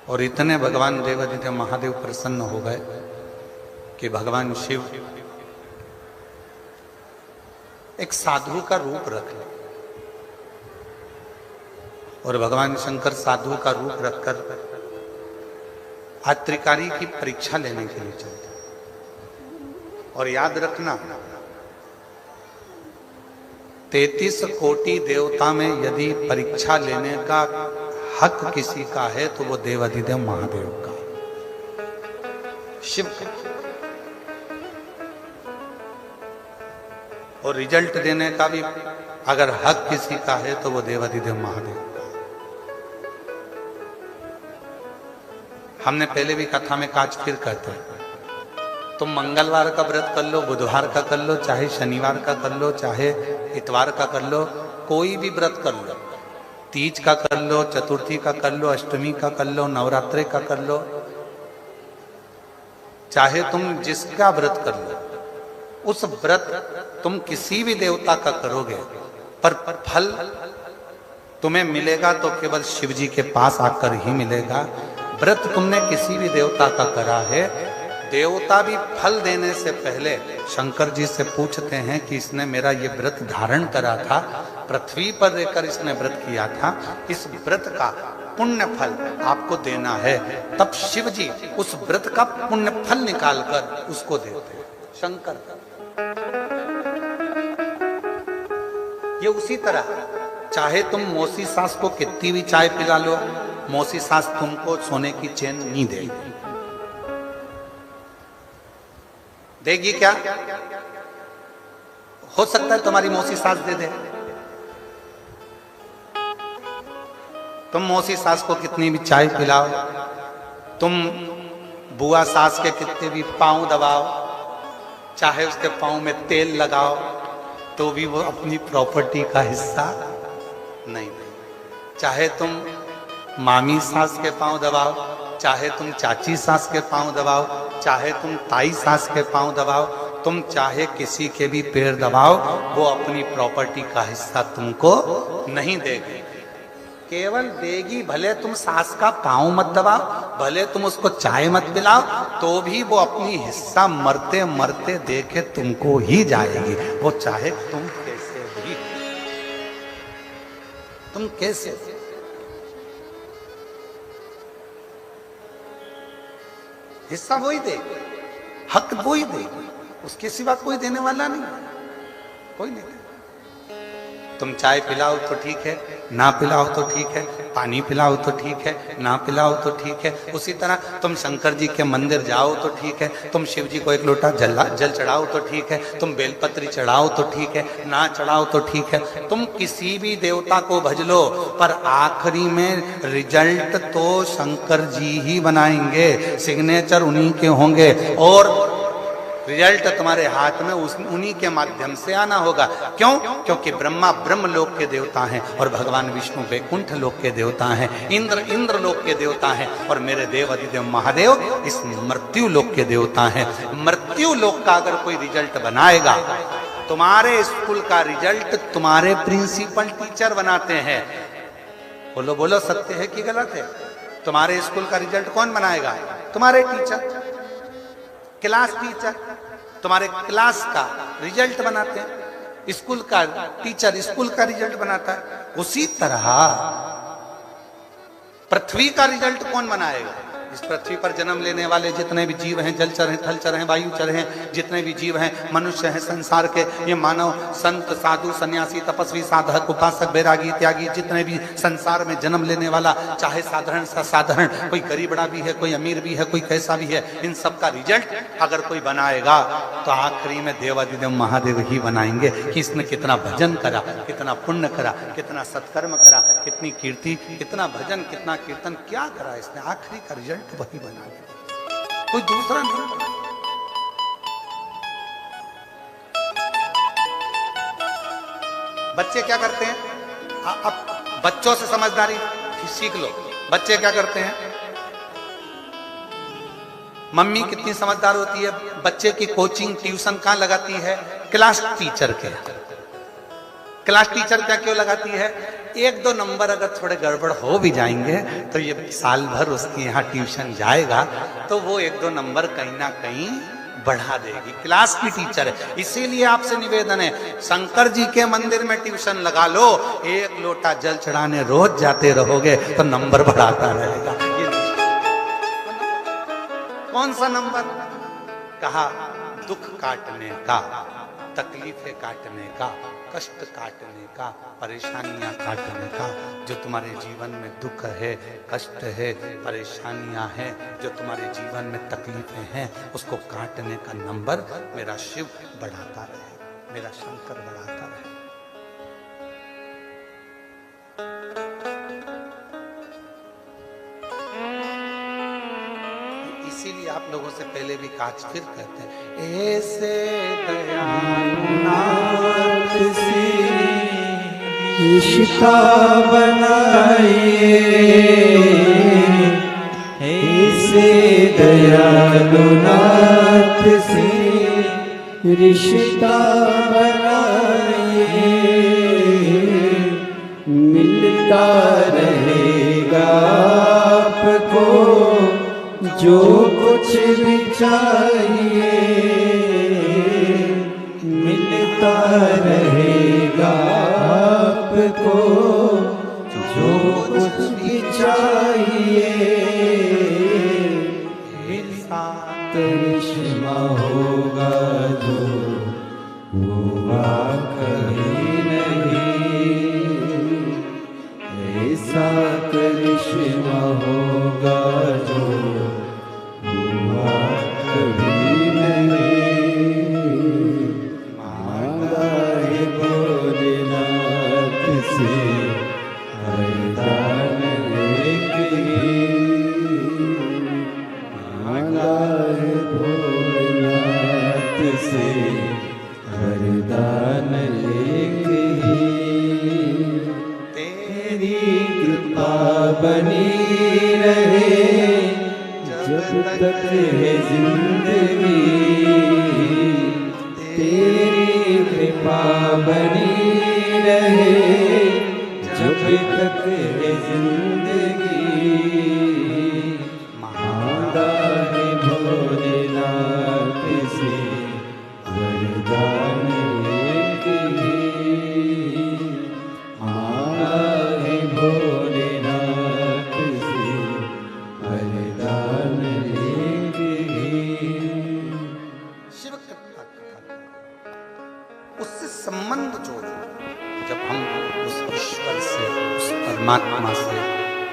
और इतने भगवान देवादिदेव महादेव प्रसन्न हो गए कि भगवान शिव एक साधु का रूप रख ले। और भगवान शंकर साधु का रूप रखकर आज त्रिकाली की परीक्षा लेने के लिए चलते। और याद रखना, 33 कोटि देवता में यदि परीक्षा लेने का हक किसी का है तो वो देवादिदेव महादेव का, शिव का। और रिजल्ट देने का भी अगर हक किसी का है तो वो देवादिदेव महादेव का। हमने पहले भी कथा में काज फिर कहते हैं, तुम मंगलवार का व्रत कर लो, बुधवार का कर लो, चाहे शनिवार का कर लो, चाहे इतवार का कर लो, कोई भी व्रत कर लो, तीज का कर लो, चतुर्थी का कर लो, अष्टमी का कर लो, नवरात्रे का कर लो, चाहे तुम जिसका व्रत कर लो, उस व्रत तुम किसी भी देवता का करोगे पर फल तुम्हें मिलेगा तो केवल शिव जी के पास आकर ही मिलेगा। व्रत तुमने किसी भी देवता का करा है, देवता भी फल देने से पहले शंकर जी से पूछते हैं कि इसने मेरा ये व्रत धारण करा था, पृथ्वी पर रहकर इसने व्रत किया था, इस व्रत का पुण्य फल आपको देना है। तब शिव जी उस व्रत का पुण्य फल निकालकर उसको देते हैं। शंकर ये उसी तरह, चाहे तुम मौसी सास को कितनी भी चाय पिला लो, मौसी सास तुमको सोने की चेन नहीं देगी। देगी क्या? हो सकता है तुम्हारी मौसी सास दे दे। तुम मौसी सास को कितनी भी चाय पिलाओ, तुम बुआ सास के कितने भी पांव दबाओ, चाहे उसके पांव में तेल लगाओ, तो भी वो अपनी प्रॉपर्टी का हिस्सा नहीं दे। चाहे तुम मामी सास के पांव दबाओ, चाहे तुम चाची सास के पांव दबाओ, चाहे तुम ताई सास के पांव दबाओ, तुम चाहे किसी के भी पैर दबाओ, वो अपनी प्रॉपर्टी का हिस्सा तुमको नहीं देगी। केवल देगी, भले तुम सास का पांव मत दबाओ, भले तुम उसको चाय मत पिलाओ, तो भी वो अपनी हिस्सा मरते मरते देके तुमको ही जाएगी। वो चाहे तुम कैसे भी, तुम कैसे, हिस्सा वही देगी, हक वही देगी, उसके सिवा कोई देने वाला नहीं, कोई नहीं। तुम चाय पिलाओ तो ठीक है, ना पिलाओ तो ठीक है, पानी पिलाओ तो ठीक है, ना पिलाओ तो ठीक है। उसी तरह तुम शंकर जी के मंदिर जाओ तो ठीक है, तुम शिव जी को एक लोटा जल चढ़ाओ तो ठीक है, तुम बेलपत्री चढ़ाओ तो ठीक है, ना चढ़ाओ तो ठीक है, तुम किसी भी देवता को भज लो, पर आखिरी में रिजल्ट तो शंकर जी ही बनाएंगे, सिग्नेचर उन्हीं के होंगे और रिजल्ट तुम्हारे हाथ में उन्हीं के माध्यम से आना होगा। क्यों? क्योंकि ब्रह्मा ब्रह्म लोक के देवता हैं और भगवान विष्णु वैकुंठ लोक के देवता हैं, इंद्र लोक के देवता हैं और मेरे देव अधिदेव महादेव इस मृत्यु लोक के देवता हैं। मृत्यु लोक का अगर कोई रिजल्ट बनाएगा, तुम्हारे स्कूल का रिजल्ट तुम्हारे प्रिंसिपल टीचर बनाते हैं। बोलो बोलो, सत्य है कि गलत है? तुम्हारे स्कूल का रिजल्ट कौन बनाएगा? तुम्हारे टीचर, क्लास टीचर तुम्हारे क्लास का रिजल्ट बनाते हैं। स्कूल का टीचर स्कूल का रिजल्ट बनाता है। उसी तरह पृथ्वी का रिजल्ट कौन बनाएगा? इस पृथ्वी पर जन्म लेने वाले जितने भी जीव हैं, जलचर हैं, थलचर हैं, वायुचर हैं, जितने भी जीव हैं, मनुष्य हैं, संसार के ये मानव, संत, साधु, सन्यासी, तपस्वी, साधक, उपासक, बैरागी, त्यागी, जितने भी संसार में जन्म लेने वाला, चाहे साधारण सा साधारण, कोई गरीबड़ा भी है, कोई अमीर भी है, कोई कैसा भी है, इन सब का रिजल्ट अगर कोई बनाएगा तो आखिरी में देवादिदेव महादेव ही बनाएंगे कि इसने कितना भजन करा, कितना पुण्य करा, कितना सत्कर्म करा, कितनी कीर्ति, कितना भजन, कितना कीर्तन, क्या करा इसने। आखिरी का रिजल्ट वही बना, कोई दूसरा नहीं। बच्चे क्या करते हैं? अब बच्चों से समझदारी सीख लो। बच्चे क्या करते हैं? मम्मी कितनी समझदार होती है, बच्चे की कोचिंग ट्यूशन कहां लगाती है? क्लास टीचर के। क्लास टीचर क्या क्यों लगाती है? एक दो नंबर अगर थोड़े गड़बड़ हो भी जाएंगे तो ये साल भर उसके यहाँ ट्यूशन जाएगा तो वो एक दो नंबर कहीं ना कहीं बढ़ा देगी। क्लास की टीचर है, इसीलिए आपसे निवेदन है शंकर जी के मंदिर में ट्यूशन लगा लो, एक लोटा जल चढ़ाने रोज जाते रहोगे तो नंबर बढ़ाता रहेगा। ये कौन सा नंबर? कहा दुख काटने का, तकलीफें काटने का, कष्ट काटने का, परेशानियां काटने का। जो तुम्हारे जीवन में दुख है, कष्ट है, परेशानियां हैं, जो तुम्हारे जीवन में तकलीफें हैं, उसको काटने का नंबर मेरा शिव बढ़ाता रहे, मेरा शंकर बढ़ाता रहे। इसीलिए आप लोगों से पहले भी काज फिर कहते हैं, ऐसे दयानाथ से रिश्ता बनाइए, ऐसे दयालु नाथ से रिश्ता बनाइए, मिलता रहेगा आपको जो कुछ भी चाहिए, मिलता रहेगा आपको जो कुछ भी चाहिए। ऐसा करिश्मा होगा जो हुआ कभी नहीं, ऐसा करिश्मा होगा जो हुआ कभी नहीं। मांगा है भोलेनाथ से वरदान एक ही, मांगा है भोलेनाथ से वरदान एक ही। तेरी कृपा बनी रहे जब तक है जिंदगी, तेरी कृपा बनी रहे जब तक है जिंदगी। मांगा है भोलेनाथ से वरदान एक ही, मांगा है भोलेनाथ से वरदान एक ही। शिव कृपा उससे संबंध जोड़ो। जब हम उस ईश्वर से, उस परमात्मा से,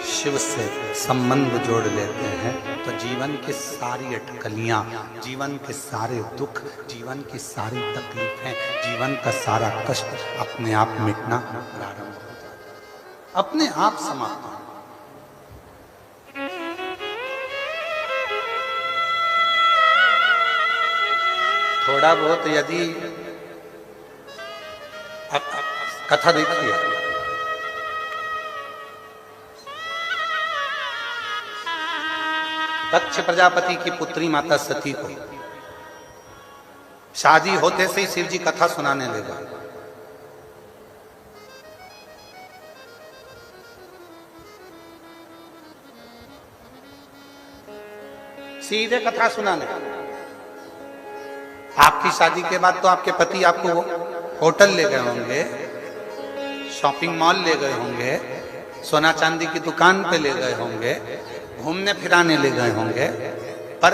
शिव से संबंध जोड़ लेते हैं तो जीवन की सारी अटकलियां, जीवन के सारे दुख, जीवन की सारी तकलीफें, जीवन का सारा कष्ट अपने आप मिटना प्रारंभ हो जाता है, अपने आप समाप्त हो। थोड़ा बहुत यदि कथा देखिए, दक्ष प्रजापति की पुत्री माता सती को शादी होते से ही शिव जी कथा सुनाने लगा। सीधे कथा सुनाने। आपकी शादी के बाद तो आपके पति आपको होटल ले गए होंगे, शॉपिंग मॉल ले गए होंगे, सोना चांदी की दुकान पे ले गए होंगे, घूमने फिराने ले गए होंगे, पर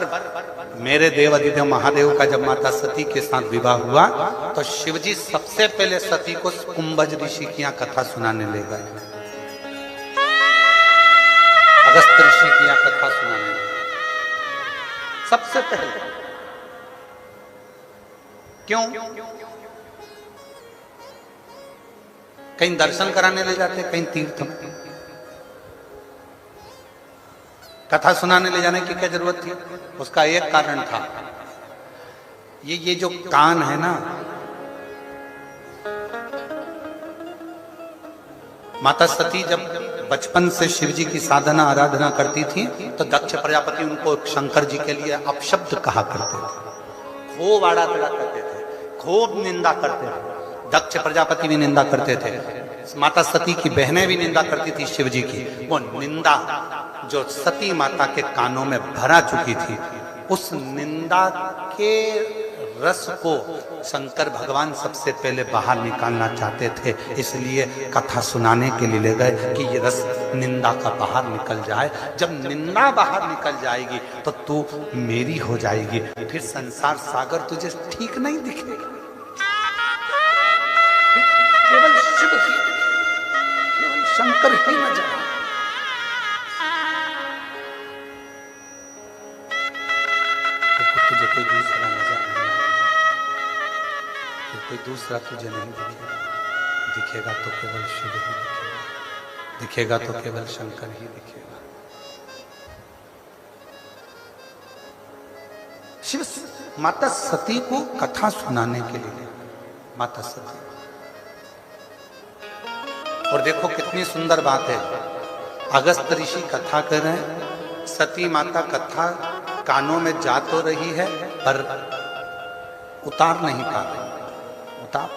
मेरे देव आदिदेव महादेव का जब माता सती के साथ विवाह हुआ तो शिवजी सबसे पहले सती को कुंभज ऋषि की यहाँ कथा सुनाने ले गए, अगस्त ऋषि की यहाँ कथा सुनाने सबसे पहले। क्यों? कहीं दर्शन कराने ले जाते, कहीं तीर्थ, कथा सुनाने ले जाने की क्या जरूरत थी? उसका एक कारण था, ये जो कान है ना, माता सती जब बचपन से शिव जी की साधना आराधना करती थी तो दक्ष प्रजापति उनको शंकर जी के लिए अपशब्द कहा करते थे, खूब आड़ा तड़ा करते थे, खूब निंदा करते थे, दक्ष प्रजापति भी निंदा करते थे, माता सती की बहनें भी निंदा करती थी शिव जी की। वो निंदा जो सती माता के कानों में भरा चुकी थी, उस निंदा के रस को शंकर भगवान सबसे पहले बाहर निकालना चाहते थे, इसलिए कथा सुनाने के लिए ले गए कि ये रस निंदा का बाहर निकल जाए। जब निंदा बाहर निकल जाएगी तो तू मेरी हो जाएगी, फिर संसार सागर तुझे ठीक नहीं दिखेगा, केवल शिव ही, केवल शंकर ही नजर आए। तुझे कोई दूसरा नजर नहीं आएगा, कोई दूसरा तुझे नहीं दिखेगा, दिखेगा तो केवल शिव ही दिखेगा, दिखेगा तो केवल शंकर ही दिखेगा। शिव माता सती को कथा सुनाने के लिए, माता सती, और देखो कितनी सुंदर बात है, अगस्त ऋषि कथा कर रहे हैं, सती माता कथा कानों में जा तो रही है पर उतार नहीं पा रही, उतार।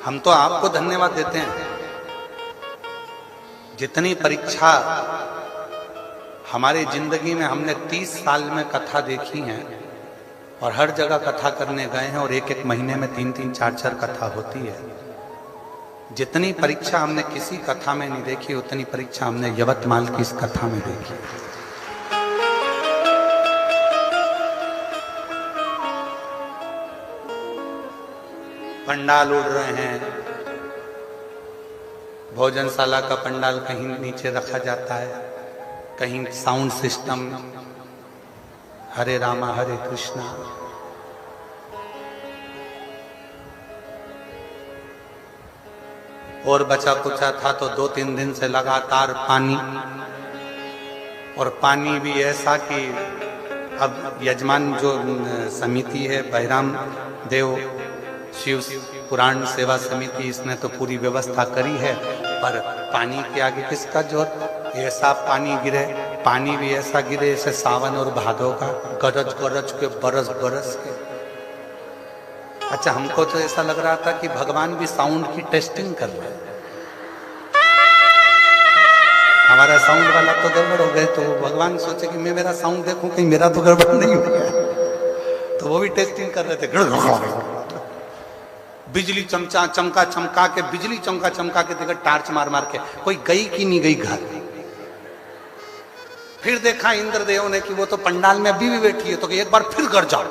हम तो आपको धन्यवाद देते हैं, जितनी परीक्षा हमारी जिंदगी में हमने 30 साल में कथा देखी है और हर जगह कथा करने गए हैं और एक एक महीने में 3-3, 4-4 कथा होती है। जितनी परीक्षा हमने किसी कथा में नहीं देखी, उतनी परीक्षा हमने यवतमाल की इस कथा में देखी। पंडाल उड़ रहे हैं, भोजनशाला का पंडाल कहीं नीचे रखा जाता है, कहीं साउंड सिस्टम हरे रामा हरे कृष्णा, और बचा कुचा था तो 2-3 दिन से लगातार पानी, और पानी भी ऐसा कि अब यजमान जो समिति है बहिराम देव शिव पुराण सेवा समिति, इसने तो पूरी व्यवस्था करी है, पर पानी के आगे किसका जोर। ऐसा पानी गिरे, पानी भी ऐसा गिरे जैसे सावन और भादों का, गरज गरज के, बरस बरस के। अच्छा, हमको तो ऐसा लग रहा था कि भगवान भी साउंड की टेस्टिंग कर रहे हैं, हमारा साउंड वाला तो गड़बड़ हो गए, तो भगवान सोचे कि मैं मेरा साउंड देखूं कहीं मेरा तो गड़बड़ नहीं हो गया, तो वो भी टेस्टिंग कर रहे थे। बिजली चमका चमका के, बिजली चमका के देखा, टार्च मार मार के, कोई गई कि नहीं गई घर। फिर देखा इंद्रदेव ने कि वो तो पंडाल में अभी भी बैठी है, तो एक बार फिर घर जाओ,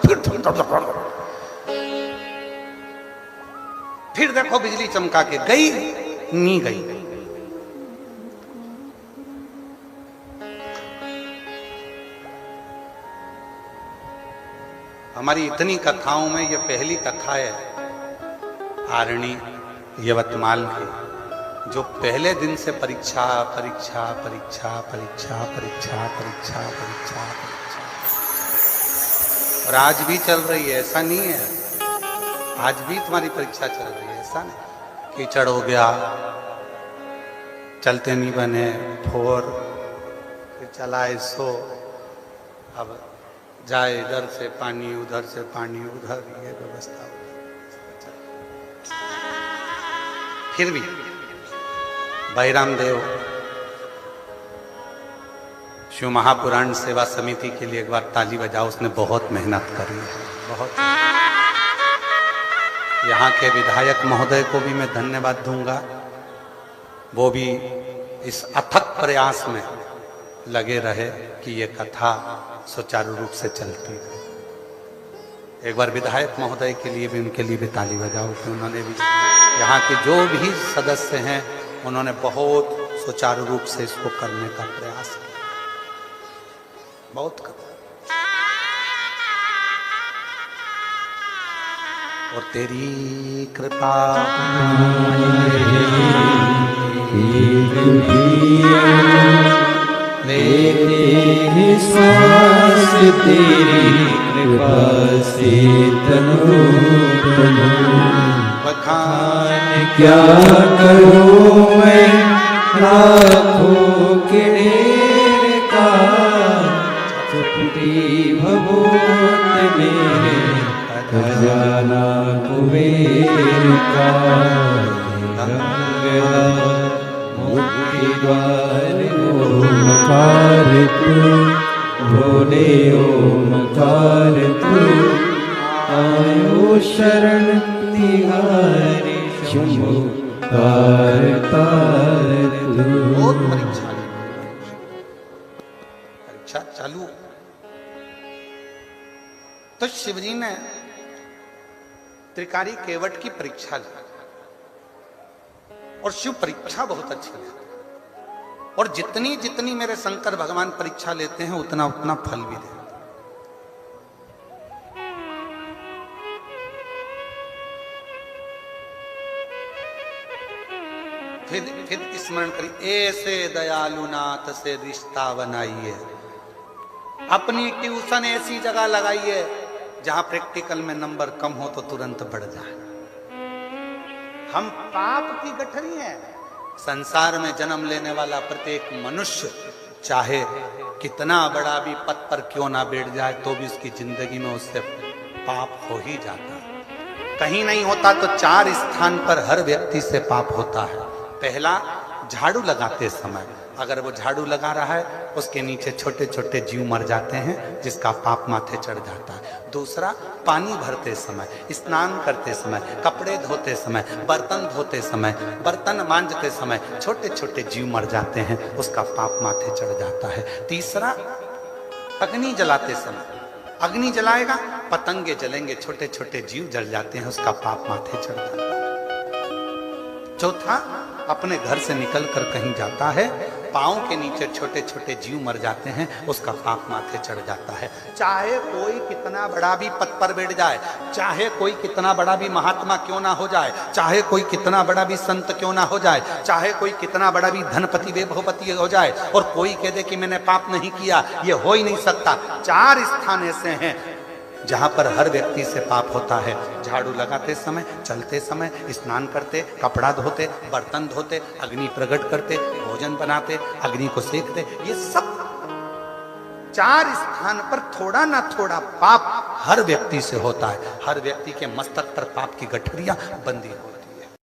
फिर देखो बिजली चमका के, गई नहीं गई। हमारी इतनी कथाओं में ये पहली कथा है आरणी यवतमाल की, जो पहले दिन से परीक्षा परीक्षा परीक्षा परीक्षा परीक्षा परीक्षा परीक्षा परीक्षा, और आज भी चल रही है, ऐसा नहीं है, आज भी तुम्हारी परीक्षा चल रही है, ऐसा नहीं। कीचड़ हो गया, चलते नहीं बने, फोर, फिर चला सो, अब जाए इधर से पानी उधर से पानी उधर, ये व्यवस्था। फिर भी बहिराम देव शिव महापुराण सेवा समिति के लिए एक बार ताली बजाओ, उसने बहुत मेहनत करी है, बहुत। यहाँ के विधायक महोदय को भी मैं धन्यवाद दूंगा, वो भी इस अथक प्रयास में लगे रहे कि ये कथा सुचारू रूप से चलती है। एक बार विधायक महोदय के लिए भी, उनके लिए भी ताली बजाओ कि उन्होंने भी, यहाँ के जो भी सदस्य हैं, उन्होंने बहुत सुचारू रूप से इसको करने का प्रयास किया, बहुत कर। और तेरी कृपा लेते हैं श्वास, तेरी कृपा से तनु तनु। बखान क्या करूं मैं लाखों के ढेर का, चपटी भव होत मेरे खजाना कुबेर का गंगा मुक्ति द्वार ओमकार तू भोले ओमकार तू आयो शरण तिहारी शंभु तार तार बहुत तू। परीक्षा चालू। तो शिवजी ने त्रिकारी केवट की परीक्षा ली और शिव परीक्षा बहुत अच्छी लेते हैं। और जितनी जितनी मेरे शंकर भगवान परीक्षा लेते हैं उतना उतना फल भी देते हैं। फिर स्मरण करिए, ऐसे दयालु नाथ से रिश्ता बनाइए, अपनी ट्यूशन ऐसी जगह लगाइए जहां प्रैक्टिकल में नंबर कम हो तो तुरंत बढ़ जाए। हम पाप की गठरी हैं। संसार में जन्म लेने वाला प्रत्येक मनुष्य चाहे कितना बड़ा भी पद पर क्यों ना बैठ जाए तो भी उसकी जिंदगी में उससे पाप हो ही जाता है। कहीं नहीं होता तो 4 स्थान पर हर व्यक्ति से पाप होता है। पहला, झाड़ू लगाते समय अगर वो झाड़ू लगा रहा है उसके नीचे छोटे छोटे जीव मर जाते हैं जिसका पाप माथे चढ़ जाता है। दूसरा, पानी भरते समय, स्नान करते समय, कपड़े धोते समय, बर्तन धोते समय, बर्तन मांजते समय छोटे छोटे जीव मर जाते हैं, उसका पाप माथे चढ़ जाता है। तीसरा, अग्नि जलाते समय, अग्नि जलाएगा पतंगे जलेंगे, छोटे छोटे जीव जल जाते हैं, उसका पाप माथे चढ़ जाता है। चौथा, अपने घर से निकलकर कहीं जाता है, पांव के नीचे छोटे छोटे जीव मर जाते हैं, उसका पाप माथे चढ़ जाता है। चाहे कोई कितना बड़ा भी पद पर बैठ जाए, चाहे कोई कितना बड़ा भी महात्मा क्यों ना हो जाए, चाहे कोई कितना बड़ा भी संत क्यों ना हो जाए, चाहे कोई कितना बड़ा भी धनपति वैभवपति हो जाए और कोई कह दे कि मैंने पाप नहीं किया, ये हो ही नहीं सकता। 4 स्थान ऐसे हैं जहां पर हर व्यक्ति से पाप होता है। झाड़ू लगाते समय, चलते समय, स्नान करते, कपड़ा धोते, बर्तन धोते, अग्नि प्रकट करते, भोजन बनाते, अग्नि को सेकते, ये सब 4 स्थान पर थोड़ा ना थोड़ा पाप हर व्यक्ति से होता है। हर व्यक्ति के मस्तक पर पाप की गठरियां बंधी होती है।